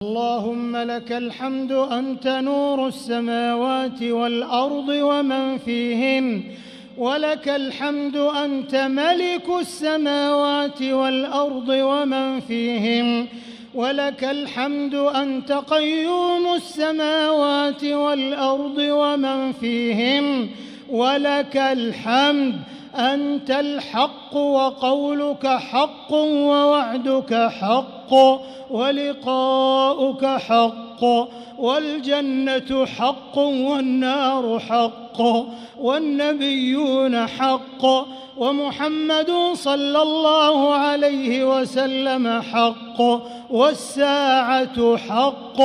اللهم لك الحمد أنت نور السماوات والأرض ومن فيهن، ولك الحمد أنت ملك السماوات والأرض ومن فيهن، ولك الحمد أنت قيوم السماوات والأرض ومن فيهن، ولك الحمد أنت الحق وقولك حق ووعدك حق ولقاؤك حق، والجنة حق والنار حق والنبيون حق ومحمد صلى الله عليه وسلم حق والساعة حق،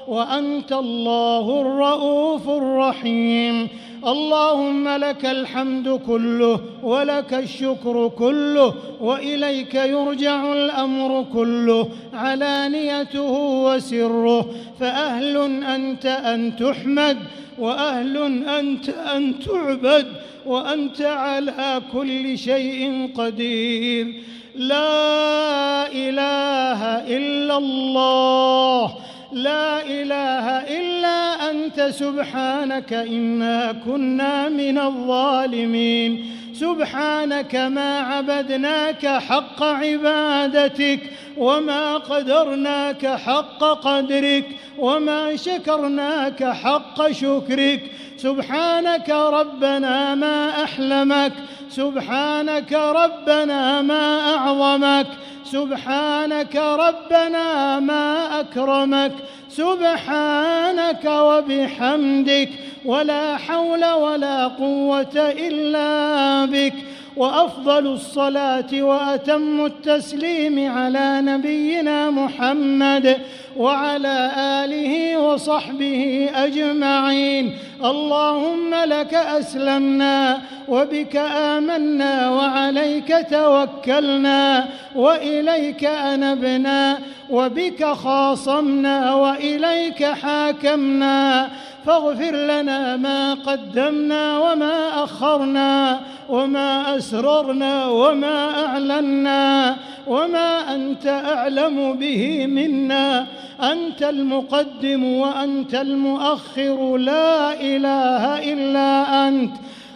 وأنت الله الرؤوف الرحيم. اللهم لك الحمد كله ولك الشكر كله، وإليك يرجع الأمر كله علانيته وسره، فأهل أنت أن تحمد وأهل أنت أن تعبد، وأنت على كل شيء قدير. لا إله إلا الله، لا إله إلا أنت سبحانك إنا كنا من الظالمين. سبحانك ما عبدناك حق عبادتك، وما قدرناك حق قدرك، وما شكرناك حق شكرك. سبحانك ربنا ما أحلمك، سبحانك ربنا ما أعظمك، سبحانك ربنا ما أكرمك، سبحانك وبحمدك، ولا حول ولا قوة إلا بك. وأفضل الصلاة وأتم التسليم على نبينا محمد وعلى آله وصحبه أجمعين. اللهم لك أسلمنا وبك آمنا وعليك توكلنا وإليك أنبنا، وبك خاصمنا وإليك حاكمنا، فاغفر لنا ما قدمنا وما أخرنا وما أسررنا وما أعلنا وما أنت أعلم به منا. أنت المقدم وأنت المؤخر، لا إله إلا أنت.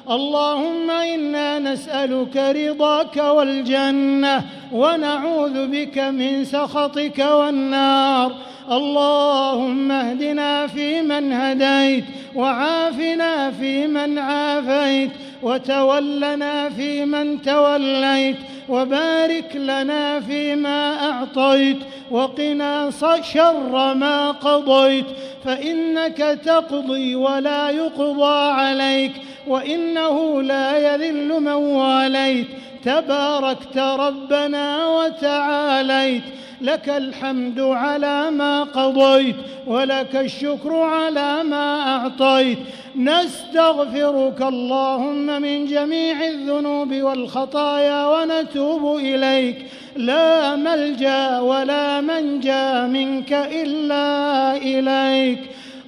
اللهم إنا نسألك رضاك والجنة، ونعوذ بك من سخطك والنار. اللهم اهدنا فيمن هديت، وعافنا فيمن عافيت، وتولنا فيمن توليت، وبارك لنا فيما أعطيت، وقنا شر ما قضيت، فإنك تقضي ولا يقضى عليك، وإنه لا يذل من واليت، تباركت ربنا وتعاليت. لك الحمد على ما قضيت، ولك الشكر على ما أعطيت. نستغفرك اللهم من جميع الذنوب والخطايا ونتوب إليك، لا ملجأ ولا منجا منك إلا إليك.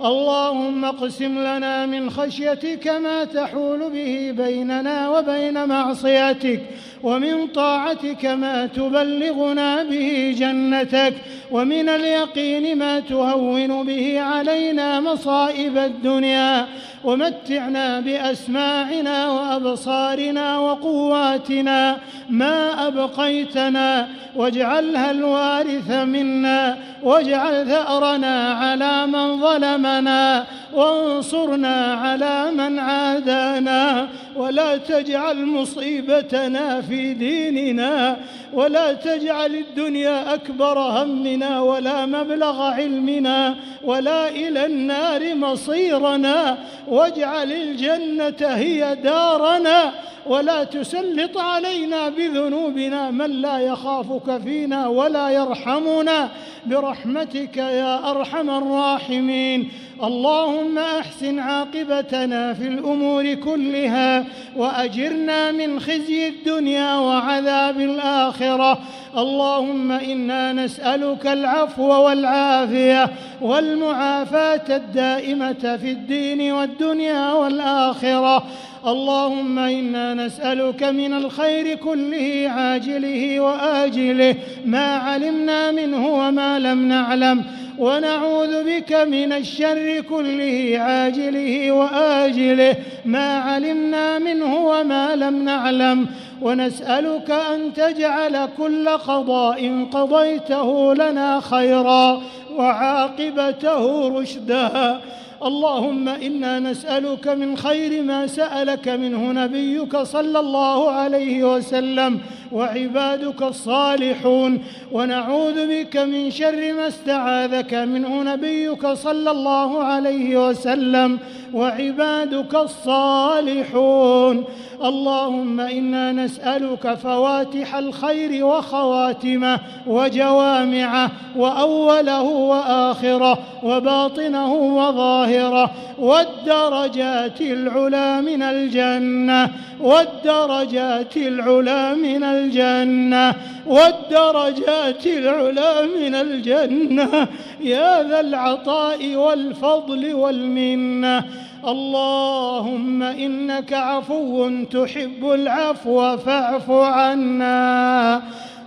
اللهم اقسم لنا من خشيتك ما تحول به بيننا وبين معصيتك، ومن طاعتك ما تبلغنا به جنتك، ومن اليقين ما تهون به علينا مصائب الدنيا، ومتعنا بأسماعنا وأبصارنا وقواتنا ما أبقيتنا، واجعلها الوارث منا، واجعل ثأرنا على من ظلمنا، وانصرنا على من عادانا، ولا تجعل مصيبتنا في ديننا، ولا تجعل الدنيا أكبر همنا ولا مبلغ علمنا ولا إلى النار مصيرنا، واجعل الجنة هي دارنا، ولا تسلط علينا بذنوبنا من لا يخافك فينا ولا يرحمنا، برحمتك يا أرحم الراحمين. اللهم أحسن عاقبتنا في الأمور كلها، وأجرنا من خزي الدنيا وعذاب الآخرة. اللهم إنا نسألك العفو والعافية والمعافاة الدائمة في الدين والدنيا والآخرة. اللهم إنا نسألك من الخير كله عاجله وآجله ما علمنا منه وما لم نعلم، ونعوذ بك من الشر كله عاجله وآجله ما علمنا منه وما لم نعلم، ونسألك أن تجعل كل قضاء قضيته لنا خيرا وعاقبته رشدا. اللهم إنا نسألك من خير ما سألك منه نبيك صلى الله عليه وسلم وعبادك الصالحون، ونعوذ بك من شر ما استعاذك منه نبيك صلى الله عليه وسلم وعبادك الصالحون. اللهم إنا نسألك فواتح الخير وخواتمه وجوامعه وأوله وآخره وباطنه وظاهره والدرجات العلى من الجنة والدرجات العلى من الجنة والدرجات العلى من الجنة يا ذا العطاء والفضل والمنة. اللهم إنك عفو تحب العفو فاعف عنا.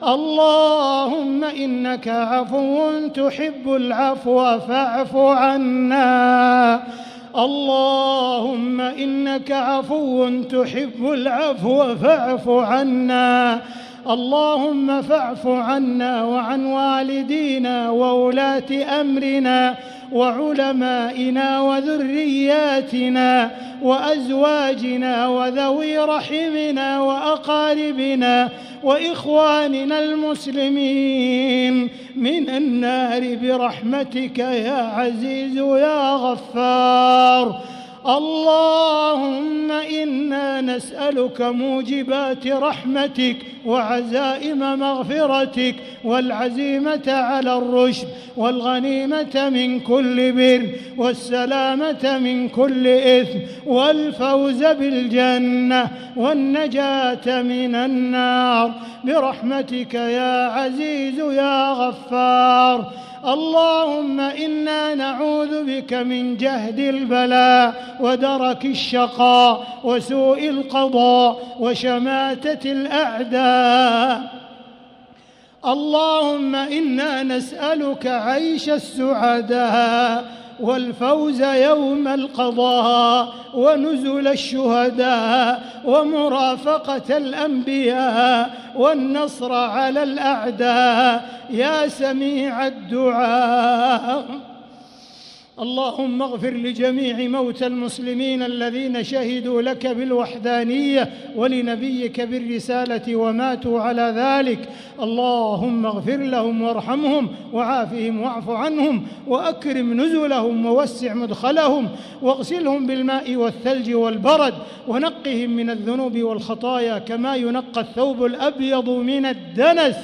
اللهم إنك عفو تحب العفو فاعف عنا. اللهم إنك عفو تحب العفو فاعف عنا. اللهم فاعف عنا وعن والدينا وولاة أمرنا وعلمائنا وذرياتنا وأزواجنا وذوي رحمنا وأقاربنا وإخواننا المسلمين من النار برحمتك يا عزيز يا غفار. اللهم إنا نسألك موجبات رحمتك وعزائم مغفرتك والعزيمة على الرشد والغنيمة من كل بر والسلامة من كل إثم والفوز بالجنة والنجاة من النار برحمتك يا عزيز يا غفار. اللهم إنا نعوذ بك من جهد البلاء ودرك الشقاء وسوء القضاء وشماتة الأعداء. اللهم إنا نسألك عيش السعداء والفوز يوم القضاء ونزل الشهداء ومرافقة الأنبياء والنصر على الأعداء يا سميع الدعاء. اللهم اغفر لجميع موتى المسلمين الذين شهدوا لك بالوحدانية ولنبيك بالرسالة وماتوا على ذلك. اللهم اغفر لهم وارحمهم وعافهم واعف عنهم وأكرم نزلهم ووسع مدخلهم واغسلهم بالماء والثلج والبرد ونقهم من الذنوب والخطايا كما ينقى الثوب الأبيض من الدنس،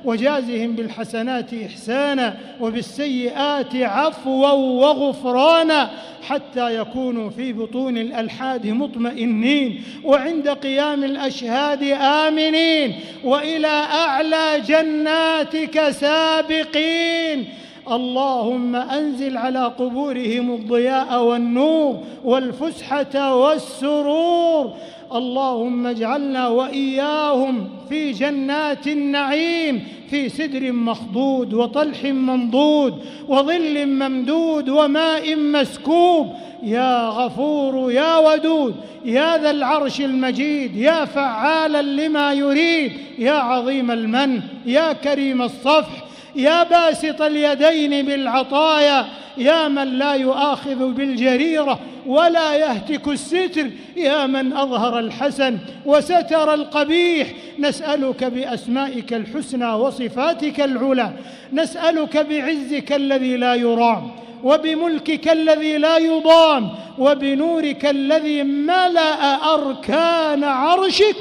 وجازهم بالحسنات إحسانا وبالسيئات عفوا وغفرانا حتى يكونوا في بطون الألحاد مطمئنين وعند قيام الأشهاد آمنين وإلى أعلى جناتك سابقين. اللهم أنزل على قبورهم الضياء والنور والفسحة والسرور. اللهم اجعلنا وإياهم في جنات النعيم في سدر مخضود وطلح منضود وظل ممدود وماء مسكوب. يا غفور يا ودود يا ذا العرش المجيد يا فعالا لما يريد يا عظيم المن يا كريم الصفح يا باسط اليدين بالعطايا يا من لا يؤاخذ بالجريرة ولا يهتك الستر يا من أظهر الحسن وستر القبيح. نسألك بأسمائك الحسنى وصفاتك العلى، نسألك بعزك الذي لا يرام وبملكك الذي لا يضام وبنورك الذي ملأ أركان عرشك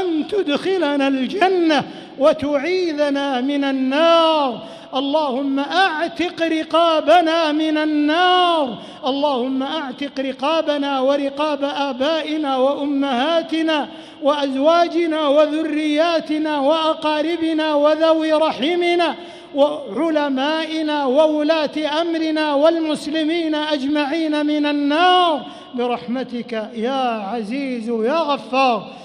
أن تدخلنا الجنة وتعيذنا من النار. اللهم أعتق رقابنا من النار. اللهم أعتق رقابنا ورقاب آبائنا وأمهاتنا وأزواجنا وذرياتنا وأقاربنا وذوي رحمنا وعلمائنا وولاة أمرنا والمسلمين أجمعين من النار برحمتك يا عزيز يا غفار.